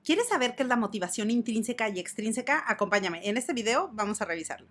¿Quieres saber qué es la motivación intrínseca y extrínseca? Acompáñame. En este video vamos a revisarlo.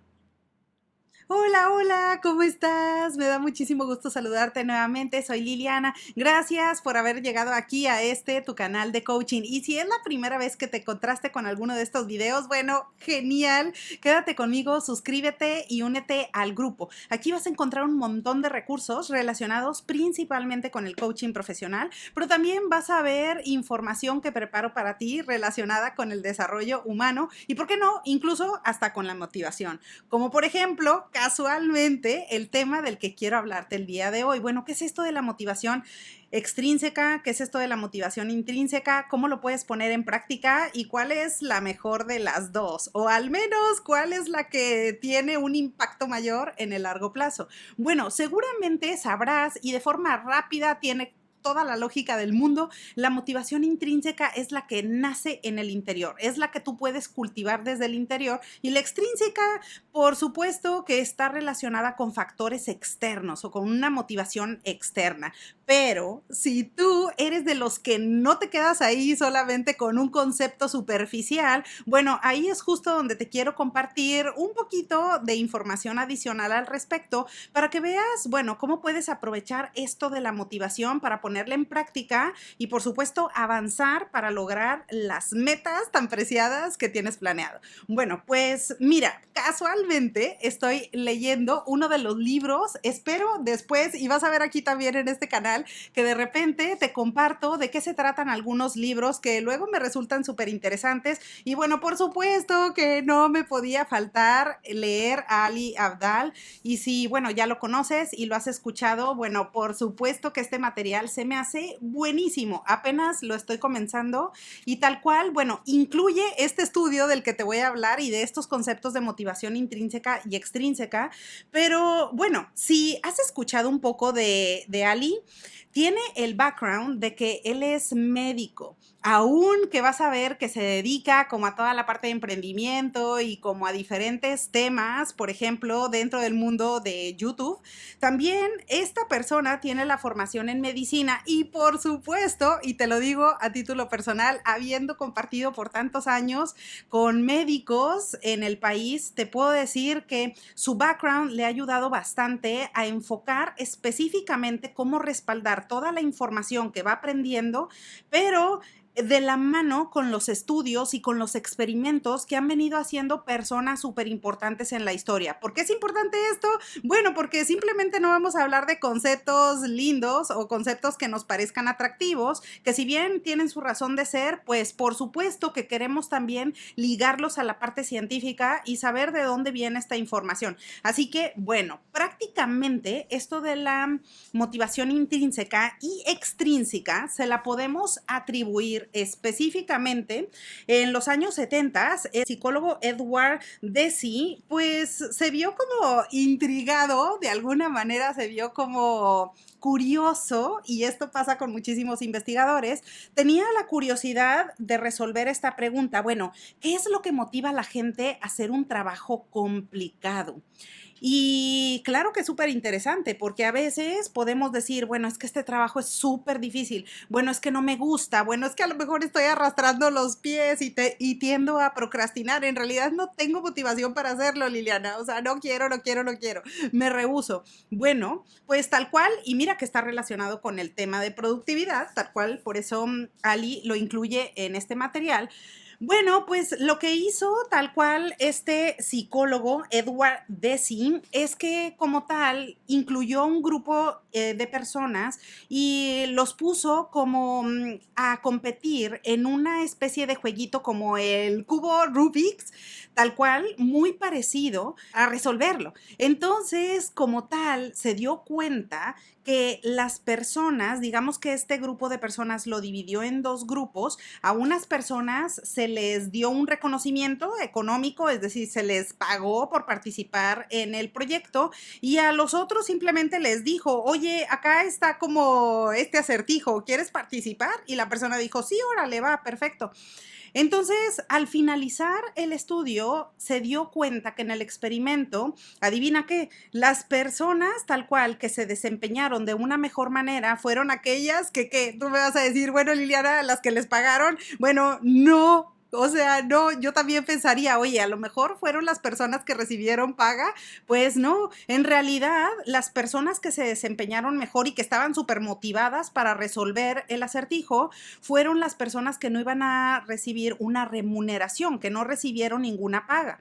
Hola, hola, ¿cómo estás? Me da muchísimo gusto saludarte nuevamente. Soy Liliana. Gracias por haber llegado aquí a tu canal de coaching. Y si es la primera vez que te encontraste con alguno de estos videos, bueno, genial. Quédate conmigo, suscríbete y únete al grupo. Aquí vas a encontrar un montón de recursos relacionados principalmente con el coaching profesional, pero también vas a ver información que preparo para ti relacionada con el desarrollo humano y, ¿por qué no?, incluso hasta con la motivación. Como por ejemplo, casualmente, el tema del que quiero hablarte el día de hoy. Bueno, ¿qué es esto de la motivación extrínseca? ¿Qué es esto de la motivación intrínseca? ¿Cómo lo puedes poner en práctica? ¿Y cuál es la mejor de las dos? O al menos, ¿cuál es la que tiene un impacto mayor en el largo plazo? Bueno, seguramente sabrás y de forma rápida tiene toda la lógica del mundo. La motivación intrínseca es la que nace en el interior, es la que tú puedes cultivar desde el interior, y la extrínseca, por supuesto, que está relacionada con factores externos o con una motivación externa. Pero si tú eres de los que no te quedas ahí solamente con un concepto superficial, bueno, ahí es justo donde te quiero compartir un poquito de información adicional al respecto para que veas, bueno, cómo puedes aprovechar esto de la motivación para ponerla en práctica y, por supuesto, avanzar para lograr las metas tan preciadas que tienes planeado. Bueno, pues mira, casualmente estoy leyendo uno de los libros, espero después, y vas a ver aquí también en este canal, que de repente te comparto de qué se tratan algunos libros que luego me resultan súper interesantes. Y bueno, por supuesto que no me podía faltar leer a Ali Abdaal. Y si, bueno, ya lo conoces y lo has escuchado, bueno, por supuesto que este material se me hace buenísimo. Apenas lo estoy comenzando y tal cual, bueno, incluye este estudio del que te voy a hablar y de estos conceptos de motivación intrínseca y extrínseca. Pero bueno, si has escuchado un poco de Ali, tiene el background de que él es médico, aún que vas a ver que se dedica como a toda la parte de emprendimiento y como a diferentes temas, por ejemplo, dentro del mundo de YouTube. También esta persona tiene la formación en medicina y, por supuesto, y te lo digo a título personal, habiendo compartido por tantos años con médicos en el país, te puedo decir que su background le ha ayudado bastante a enfocar específicamente cómo respaldar toda la información que va aprendiendo, pero de la mano con los estudios y con los experimentos que han venido haciendo personas súper importantes en la historia. ¿Por qué es importante esto? Bueno, porque simplemente no vamos a hablar de conceptos lindos o conceptos que nos parezcan atractivos, que si bien tienen su razón de ser, pues por supuesto que queremos también ligarlos a la parte científica y saber de dónde viene esta información. Así que, bueno, prácticamente esto de la motivación intrínseca y extrínseca se la podemos atribuir específicamente en los años 70. El psicólogo Edward Deci pues se vio como intrigado, de alguna manera se vio como curioso, y esto pasa con muchísimos investigadores. Tenía la curiosidad de resolver esta pregunta: bueno, ¿qué es lo que motiva a la gente a hacer un trabajo complicado? Y claro que es súper interesante, porque a veces podemos decir, bueno, es que este trabajo es súper difícil, bueno, es que no me gusta, bueno, es que a lo mejor estoy arrastrando los pies y tiendo a procrastinar. En realidad no tengo motivación para hacerlo, Liliana, o sea, no quiero, no quiero, no quiero, me rehúso. Bueno, pues tal cual, y mira que está relacionado con el tema de productividad, tal cual, por eso Ali lo incluye en este material. Bueno, pues lo que hizo tal cual este psicólogo Edward Deci es que, como tal, incluyó un grupo de personas y los puso como a competir en una especie de jueguito como el cubo Rubik's, tal cual, muy parecido a resolverlo. Entonces, como tal, se dio cuenta que las personas, digamos que este grupo de personas lo dividió en dos grupos. A unas personas se les dio un reconocimiento económico, es decir, se les pagó por participar en el proyecto, y a los otros simplemente les dijo, oye, acá está como este acertijo, ¿quieres participar? Y la persona dijo, sí, órale, va, perfecto. Entonces, al finalizar el estudio, se dio cuenta que en el experimento, adivina qué, las personas tal cual que se desempeñaron de una mejor manera fueron aquellas que tú me vas a decir, bueno, Liliana, las que les pagaron, bueno, no. O sea, no, yo también pensaría, oye, a lo mejor fueron las personas que recibieron paga, pues no, en realidad las personas que se desempeñaron mejor y que estaban súper motivadas para resolver el acertijo fueron las personas que no iban a recibir una remuneración, que no recibieron ninguna paga.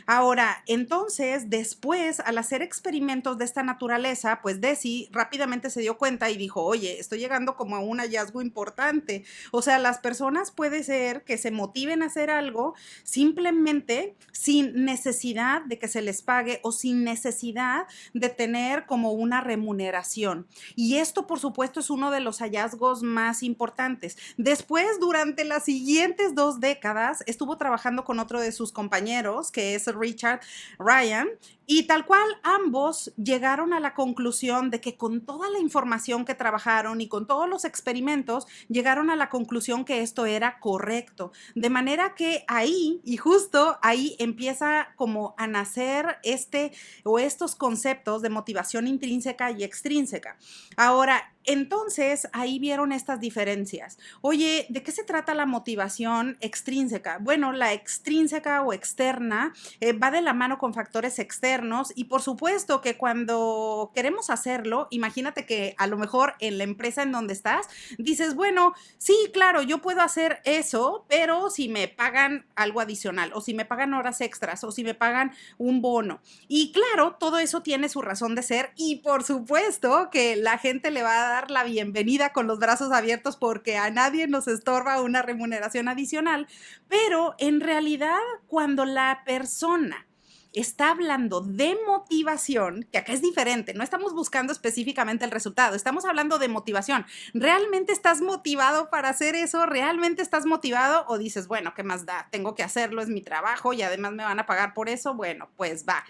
Ahora, entonces, después, al hacer experimentos de esta naturaleza, pues Desi rápidamente se dio cuenta y dijo, oye, estoy llegando como a un hallazgo importante. O sea, las personas puede ser que se motiven a hacer algo simplemente sin necesidad de que se les pague o sin necesidad de tener como una remuneración. Y esto, por supuesto, es uno de los hallazgos más importantes. Después, durante las siguientes 2 décadas, estuvo trabajando con otro de sus compañeros, que es Richard Ryan, y tal cual ambos llegaron a la conclusión de que con toda la información que trabajaron y con todos los experimentos, llegaron a la conclusión que esto era correcto. De manera que ahí, y justo ahí empieza como a nacer estos conceptos de motivación intrínseca y extrínseca. Ahora, entonces, ahí vieron estas diferencias. Oye, ¿de qué se trata la motivación extrínseca? Bueno, la extrínseca o externa va de la mano con factores externos y por supuesto que cuando queremos hacerlo, imagínate que a lo mejor en la empresa en donde estás, dices, bueno, sí, claro, yo puedo hacer eso, pero si me pagan algo adicional o si me pagan horas extras o si me pagan un bono. Y claro, todo eso tiene su razón de ser y por supuesto que la gente le va a dar la bienvenida con los brazos abiertos porque a nadie nos estorba una remuneración adicional, pero en realidad cuando la persona está hablando de motivación, que acá es diferente, no estamos buscando específicamente el resultado, estamos hablando de motivación. ¿Realmente estás motivado para hacer eso? ¿Realmente estás motivado? O dices, bueno, ¿qué más da? Tengo que hacerlo, es mi trabajo y además me van a pagar por eso. Bueno, pues va.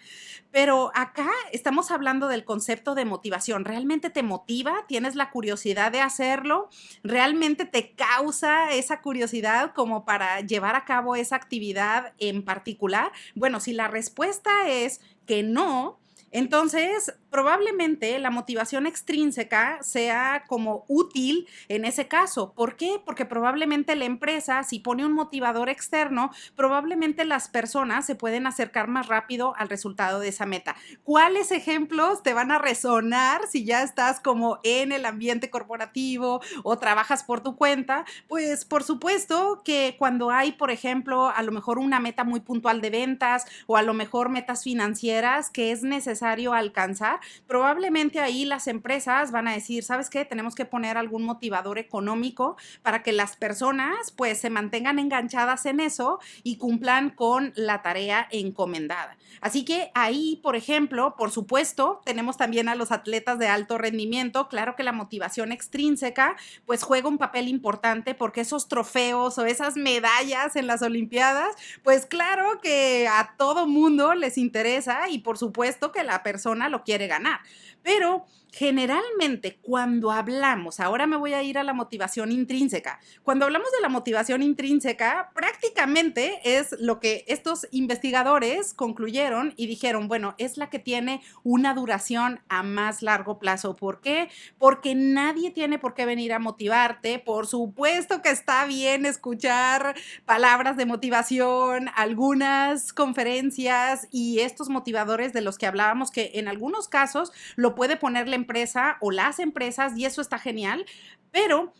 Pero acá estamos hablando del concepto de motivación. ¿Realmente te motiva? ¿Tienes la curiosidad de hacerlo? ¿Realmente te causa esa curiosidad como para llevar a cabo esa actividad en particular? Bueno, si la respuesta es que no, entonces probablemente la motivación extrínseca sea como útil en ese caso. ¿Por qué? Porque probablemente la empresa, si pone un motivador externo, probablemente las personas se pueden acercar más rápido al resultado de esa meta. ¿Cuáles ejemplos te van a resonar si ya estás como en el ambiente corporativo o trabajas por tu cuenta? Pues por supuesto que cuando hay, por ejemplo, a lo mejor una meta muy puntual de ventas o a lo mejor metas financieras que es necesario alcanzar, probablemente ahí las empresas van a decir, ¿sabes qué? Tenemos que poner algún motivador económico para que las personas pues se mantengan enganchadas en eso y cumplan con la tarea encomendada. Así que ahí, por ejemplo, por supuesto, tenemos también a los atletas de alto rendimiento. Claro que la motivación extrínseca pues juega un papel importante porque esos trofeos o esas medallas en las Olimpiadas, pues claro que a todo mundo les interesa y por supuesto que la persona lo quiere ganar. Pero generalmente cuando hablamos, ahora me voy a ir a la motivación intrínseca, cuando hablamos de la motivación intrínseca, prácticamente es lo que estos investigadores concluyeron y dijeron, bueno, es la que tiene una duración a más largo plazo. ¿Por qué? Porque nadie tiene por qué venir a motivarte. Por supuesto que está bien escuchar palabras de motivación, algunas conferencias y estos motivadores de los que hablábamos, que en algunos casos lo puede poner la empresa o las empresas y eso está genial, pero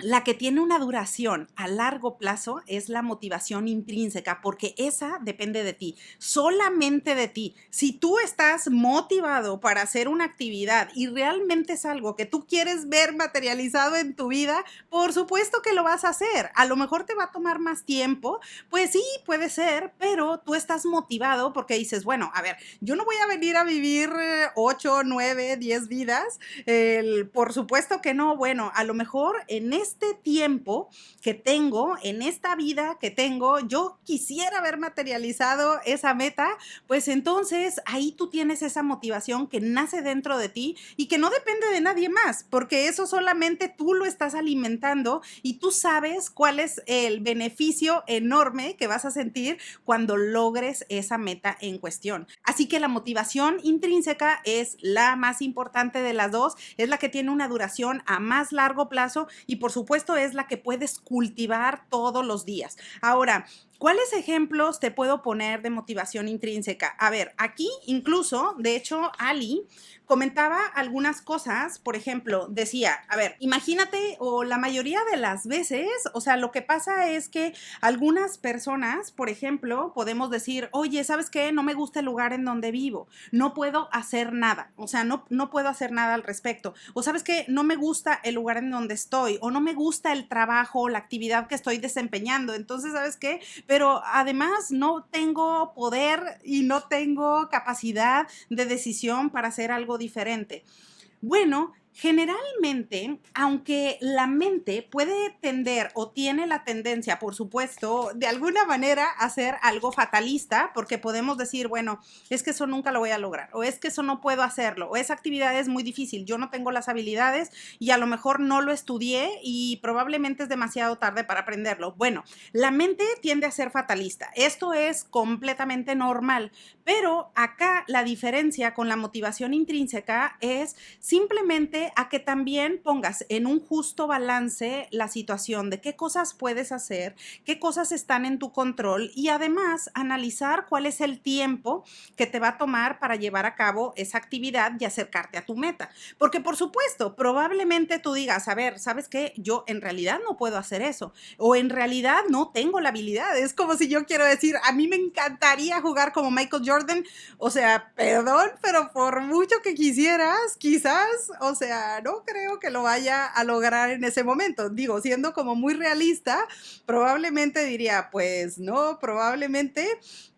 la que tiene una duración a largo plazo es la motivación intrínseca, porque esa depende de ti, solamente de ti. Si tú estás motivado para hacer una actividad y realmente es algo que tú quieres ver materializado en tu vida, por supuesto que lo vas a hacer. A lo mejor te va a tomar más tiempo, pues sí, puede ser, pero tú estás motivado porque dices, bueno, a ver, yo no voy a venir a vivir 8, 9, 10 vidas, por supuesto que no. Bueno, a lo mejor en ese este tiempo que tengo, en esta vida que tengo, yo quisiera haber materializado esa meta, pues entonces ahí tú tienes esa motivación que nace dentro de ti y que no depende de nadie más, porque eso solamente tú lo estás alimentando y tú sabes cuál es el beneficio enorme que vas a sentir cuando logres esa meta en cuestión. Así que la motivación intrínseca es la más importante de las dos, es la que tiene una duración a más largo plazo y por supuesto es la que puedes cultivar todos los días. Ahora, ¿cuáles ejemplos te puedo poner de motivación intrínseca? A ver, aquí incluso, de hecho, Ali comentaba algunas cosas, por ejemplo, decía, a ver, imagínate, o la mayoría de las veces, o sea, lo que pasa es que algunas personas, por ejemplo, podemos decir, oye, ¿sabes qué? No me gusta el lugar en donde vivo, no puedo hacer nada, o sea, no puedo hacer nada al respecto, o ¿sabes qué? No me gusta el lugar en donde estoy, o no me gusta el trabajo o la actividad que estoy desempeñando, entonces, ¿sabes qué? Pero además no tengo poder y no tengo capacidad de decisión para hacer algo diferente. Bueno, generalmente, aunque la mente puede tender o tiene la tendencia, por supuesto, de alguna manera a hacer algo fatalista, porque podemos decir, bueno, es que eso nunca lo voy a lograr, o es que eso no puedo hacerlo, o esa actividad es muy difícil, yo no tengo las habilidades y a lo mejor no lo estudié y probablemente es demasiado tarde para aprenderlo. Bueno, la mente tiende a ser fatalista. Esto es completamente normal, pero acá la diferencia con la motivación intrínseca es simplemente a que también pongas en un justo balance la situación de qué cosas puedes hacer, qué cosas están en tu control y además analizar cuál es el tiempo que te va a tomar para llevar a cabo esa actividad y acercarte a tu meta. Porque por supuesto, probablemente tú digas, a ver, ¿sabes qué? Yo en realidad no puedo hacer eso o en realidad no tengo la habilidad. Es como si yo quiero decir, a mí me encantaría jugar como Michael Jordan, o sea, perdón, pero por mucho que quisieras, quizás, o sea, no creo que lo vaya a lograr en ese momento. Digo, siendo como muy realista, probablemente diría, pues no, probablemente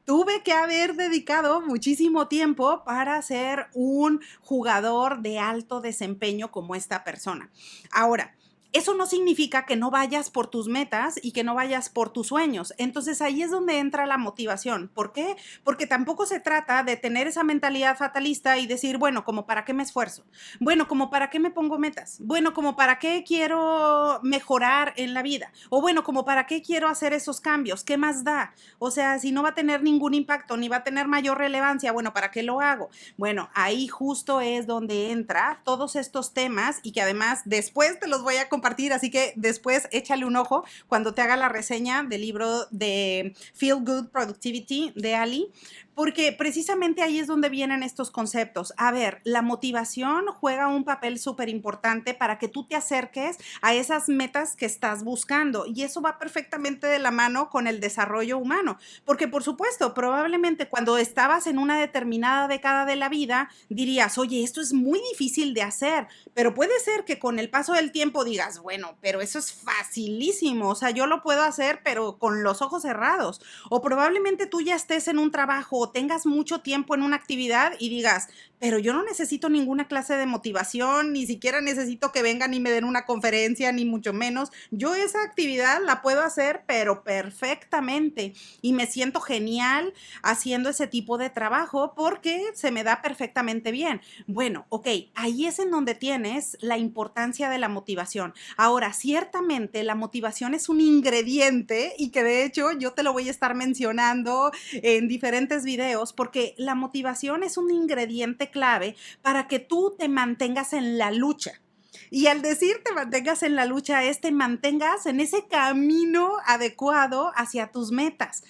tuve que haber dedicado muchísimo tiempo para ser un jugador de alto desempeño como esta persona. Ahora, eso no significa que no vayas por tus metas y que no vayas por tus sueños. Entonces ahí es donde entra la motivación. ¿Por qué? Porque tampoco se trata de tener esa mentalidad fatalista y decir, bueno, ¿como para qué me esfuerzo? Bueno, ¿como para qué me pongo metas? Bueno, ¿como para qué quiero mejorar en la vida? O bueno, ¿como para qué quiero hacer esos cambios? ¿Qué más da? O sea, si no va a tener ningún impacto ni va a tener mayor relevancia, bueno, ¿para qué lo hago? Bueno, ahí justo es donde entra todos estos temas y que además después te los voy a compartir, así que después échale un ojo cuando te haga la reseña del libro de Feel Good Productivity de Ali, porque precisamente ahí es donde vienen estos conceptos. A ver, la motivación juega un papel súper importante para que tú te acerques a esas metas que estás buscando y eso va perfectamente de la mano con el desarrollo humano, porque por supuesto, probablemente cuando estabas en una determinada década de la vida, dirías, oye, esto es muy difícil de hacer, pero puede ser que con el paso del tiempo digas, bueno, pero eso es facilísimo, o sea, yo lo puedo hacer, pero con los ojos cerrados, o probablemente tú ya estés en un trabajo o tengas mucho tiempo en una actividad y digas, pero yo no necesito ninguna clase de motivación, ni siquiera necesito que vengan y me den una conferencia, ni mucho menos. Yo esa actividad la puedo hacer, pero perfectamente. Y me siento genial haciendo ese tipo de trabajo porque se me da perfectamente bien. Bueno, ok, ahí es en donde tienes la importancia de la motivación. Ahora, ciertamente la motivación es un ingrediente y que de hecho yo te lo voy a estar mencionando en diferentes videos porque la motivación es un ingrediente clave para que tú te mantengas en la lucha. Y al decir te mantengas en la lucha es te mantengas en ese camino adecuado hacia tus metas.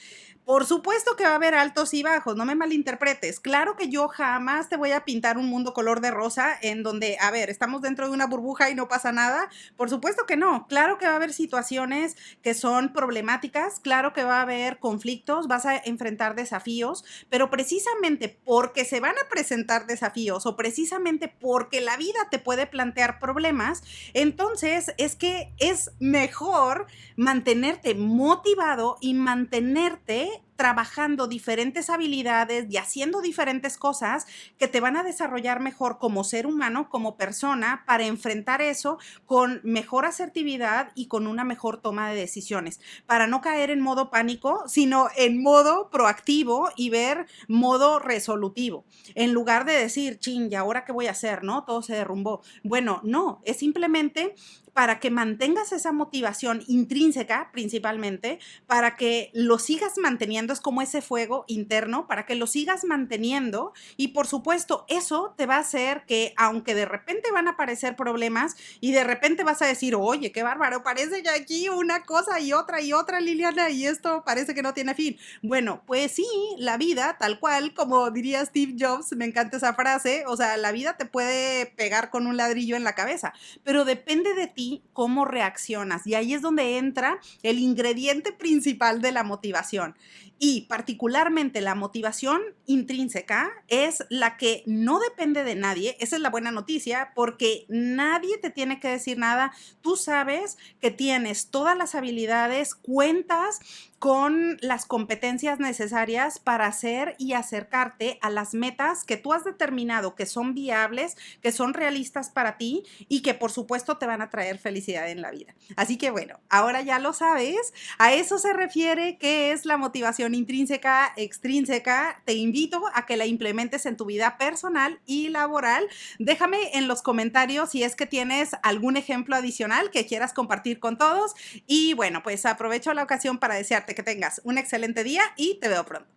Por supuesto que va a haber altos y bajos, no me malinterpretes. Claro que yo jamás te voy a pintar un mundo color de rosa en donde, a ver, estamos dentro de una burbuja y no pasa nada. Por supuesto que no. Claro que va a haber situaciones que son problemáticas, claro que va a haber conflictos, vas a enfrentar desafíos, pero precisamente porque se van a presentar desafíos o precisamente porque la vida te puede plantear problemas, entonces es que es mejor mantenerte motivado y mantenerte trabajando diferentes habilidades y haciendo diferentes cosas que te van a desarrollar mejor como ser humano, como persona, para enfrentar eso con mejor asertividad y con una mejor toma de decisiones, para no caer en modo pánico, sino en modo proactivo y ver modo resolutivo, en lugar de decir, chin, ¿y ahora qué voy a hacer? ¿No? Todo se derrumbó. Bueno, no, es simplemente para que mantengas esa motivación intrínseca, principalmente, para que lo sigas manteniendo, es como ese fuego interno, para que lo sigas manteniendo y por supuesto eso te va a hacer que aunque de repente van a aparecer problemas y de repente vas a decir, oye, qué bárbaro, parece que aquí una cosa y otra, Liliana, y esto parece que no tiene fin. Bueno, pues sí, la vida, tal cual, como diría Steve Jobs, me encanta esa frase, o sea, la vida te puede pegar con un ladrillo en la cabeza, pero depende de ti cómo reaccionas. Y ahí es donde entra el ingrediente principal de la motivación. Y particularmente la motivación intrínseca es la que no depende de nadie. Esa es la buena noticia, porque nadie te tiene que decir nada. Tú sabes que tienes todas las habilidades, cuentas con las competencias necesarias para hacer y acercarte a las metas que tú has determinado que son viables, que son realistas para ti y que por supuesto te van a traer felicidad en la vida. Así que bueno, ahora ya lo sabes, a eso se refiere que es la motivación intrínseca, extrínseca. Te invito a que la implementes en tu vida personal y laboral. Déjame en los comentarios si es que tienes algún ejemplo adicional que quieras compartir con todos y bueno, pues aprovecho la ocasión para desearte que tengas un excelente día y te veo pronto.